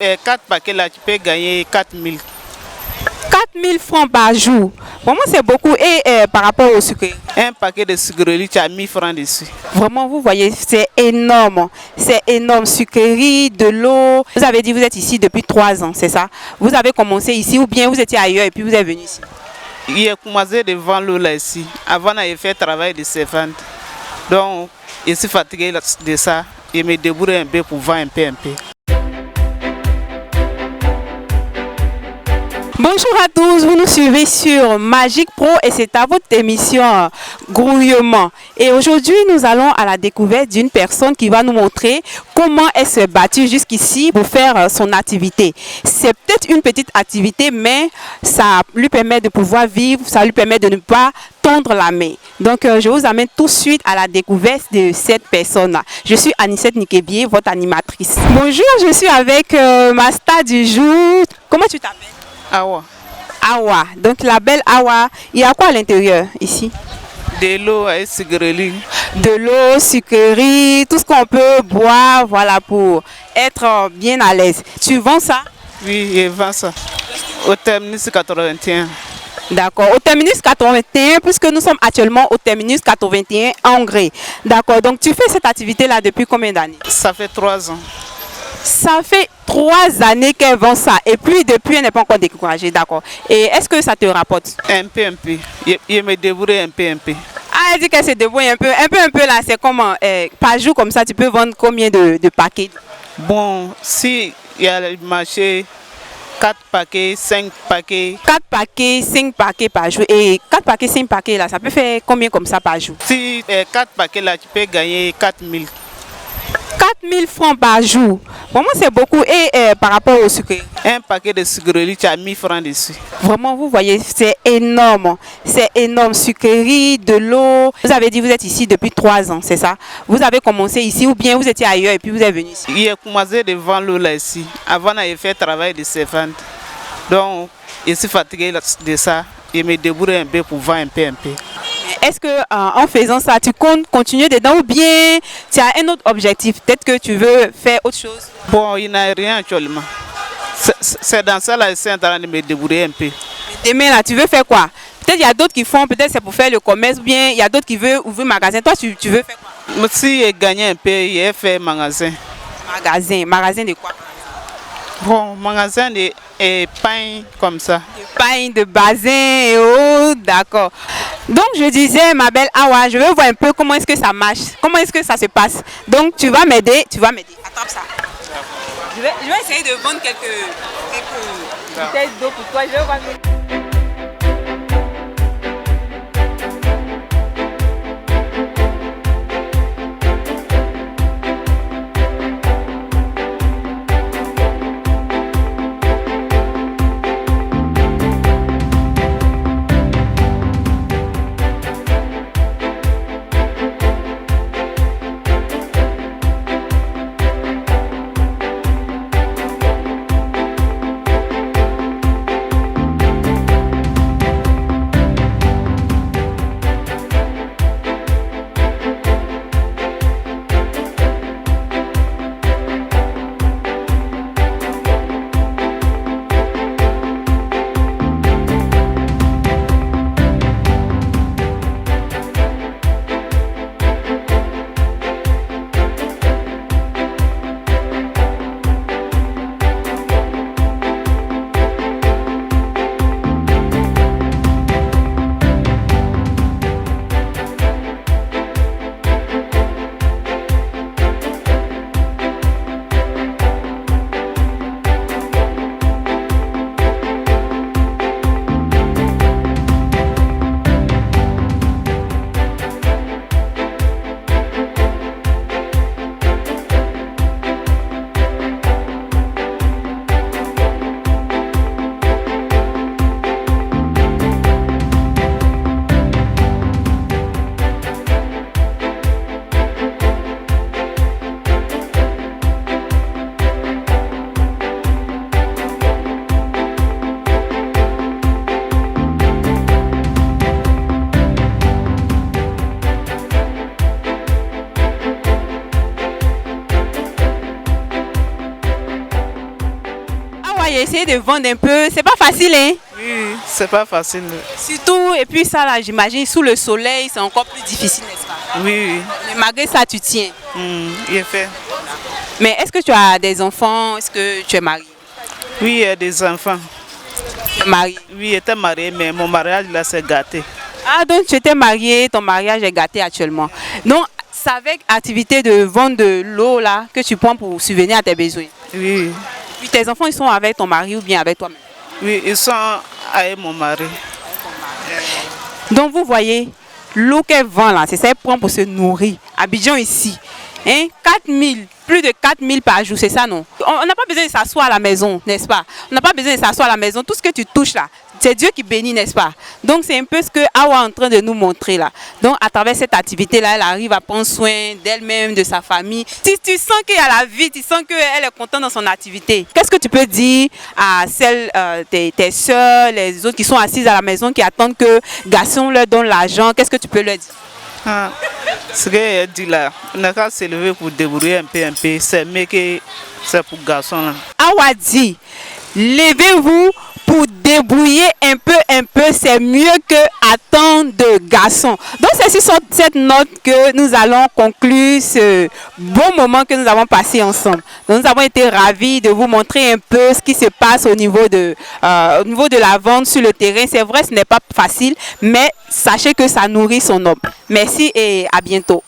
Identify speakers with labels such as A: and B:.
A: 4 paquets là, tu peux gagner 4000.
B: 4000 francs par jour. Vraiment, c'est beaucoup. Et par rapport au sucre,
A: Un paquet de sucreries, tu as 1000 francs dessus.
B: vraiment, vous voyez, c'est énorme. C'est énorme. Sucrerie, de l'eau. Vous avez dit que vous êtes ici depuis 3 ans, c'est ça? Vous avez commencé ici ou bien vous étiez ailleurs et puis vous êtes venu ici?
A: Il a commencé de vendre l'eau là ici. Avant, on avait fait travail de servante. Donc, je suis fatigué de ça. Je me débrouille un peu pour vendre un peu.
B: Bonjour à tous, vous nous suivez sur Magic Pro et c'est à votre émission Grouillement. Et aujourd'hui, nous allons à la découverte d'une personne qui va nous montrer comment elle s'est battue jusqu'ici pour faire son activité. C'est peut-être une petite activité, mais ça lui permet de pouvoir vivre, ça lui permet de ne pas tendre la main. Donc, je vous amène tout de suite à la découverte de cette personne-là. Je suis Anicette Nikebié, votre animatrice. Bonjour, je suis avec ma star du jour. Comment tu t'appelles?
A: Awa.
B: Awa, donc la belle Awa, il y a quoi à l'intérieur ici?
A: De l'eau et sucreries.
B: De l'eau, sucrerie, tout ce qu'on peut boire, voilà, pour être bien à l'aise. Tu vends ça?
A: Oui, je vends ça. Au terminus 81.
B: D'accord, au terminus 81, puisque nous sommes actuellement au terminus 81 en Grès. D'accord, donc tu fais cette activité-là depuis combien d'années?
A: Ça fait 3 ans.
B: Ça fait 3 années qu'elle vend ça et puis depuis elle n'est pas encore découragée, d'accord. Et est-ce que ça te rapporte?
A: Un peu. Je me débrouille un peu.
B: Ah, elle dit qu'elle se débrouille un peu là, c'est comment par jour comme ça, tu peux vendre combien de paquets?
A: Bon, si il y a le marché, 4 paquets, 5 paquets.
B: 4 paquets, 5 paquets par jour. Et 4 paquets, 5 paquets là, ça peut faire combien comme ça par jour?
A: Si 4 paquets là, tu peux gagner 4000.
B: 4000 francs par jour. Vraiment, c'est beaucoup. Et par rapport au sucre,
A: Un paquet de sucreries, tu as 1000 francs dessus.
B: vraiment, vous voyez, c'est énorme. C'est énorme. Sucrerie, de l'eau. Vous avez dit que vous êtes ici depuis 3 ans, c'est ça? Vous avez commencé ici ou bien vous étiez ailleurs et puis vous êtes venu ici?
A: Il a commencé de vendre l'eau là ici. Avant, on avait fait travail de servante. Donc, je suis fatigué de ça. Je me débrouille un peu pour vendre un peu.
B: Est-ce que en faisant ça, tu comptes continuer dedans ou bien tu as un autre objectif? Peut-être que tu veux faire autre chose?
A: Bon, il n'y a rien actuellement. C'est dans ça là, je suis en train de me débrouiller un peu.
B: Demain là, tu veux faire quoi? Peut-être il y a d'autres qui font, peut-être c'est pour faire le commerce ou bien il y a d'autres qui veulent ouvrir un magasin. Toi, tu veux faire quoi?
A: Mais si j'ai gagné un peu, j'ai fait magasin.
B: Magasin de quoi?
A: Bon, magasin de pain comme ça.
B: De pain, de basin et oh, d'accord. Donc je disais, ma belle Awa, je veux voir un peu comment est-ce que ça marche, comment est-ce que ça se passe. Donc tu vas m'aider. Attrape ça. Je vais essayer de vendre quelques bouteilles d'eau pour toi. Je vais voir. travailler, essayer de vendre un peu, c'est pas facile, hein?
A: Oui, c'est pas facile.
B: Surtout, et puis ça là, j'imagine, sous le soleil, c'est encore plus difficile, n'est-ce pas?
A: Oui,
B: Mais malgré ça, tu tiens.
A: il est fait.
B: Mais est-ce que tu as des enfants? Est-ce que tu es marié?
A: Oui, il y a des enfants.
B: Tu es marié.
A: Oui, j'étais marié, mais mon mariage là s'est gâté.
B: Ah, donc tu étais marié, ton mariage est gâté actuellement. Donc, c'est avec activité de vente de l'eau là que tu prends pour subvenir à tes besoins.
A: Oui,
B: Puis tes enfants, ils sont avec ton mari ou bien avec toi-même?
A: oui, ils sont avec mon mari.
B: Donc, vous voyez, l'eau qu'elle vend là, c'est ça qu'elle prend pour se nourrir. Abidjan ici, hein, 4000, plus de 4000 par jour, c'est ça non? On n'a pas besoin de s'asseoir à la maison, n'est-ce pas? On n'a pas besoin de s'asseoir à la maison. Tout ce que tu touches là, c'est Dieu qui bénit, n'est-ce pas? Donc, c'est un peu ce que Awa est en train de nous montrer là. Donc, à travers cette activité-là, elle arrive à prendre soin d'elle-même, de sa famille. Si tu sens qu'il y a la vie, tu sens qu'elle est contente dans son activité. Qu'est-ce que tu peux dire à celles, tes soeurs, les autres qui sont assises à la maison, qui attendent que garçon leur donne l'argent? Qu'est-ce que tu peux leur dire?
A: Ah, ce que j'ai dit là, on n'a qu'à s'élever pour débrouiller un peu, c'est mieux que c'est pour garçon là.
B: Awa dit, levez-vous pour débrouiller un peu, c'est mieux que attendre de garçons. Donc c'est sur cette note que nous allons conclure ce bon moment que nous avons passé ensemble. Donc, nous avons été ravis de vous montrer un peu ce qui se passe au niveau de la vente sur le terrain. C'est vrai, ce n'est pas facile, mais sachez que ça nourrit son homme. Merci et à bientôt.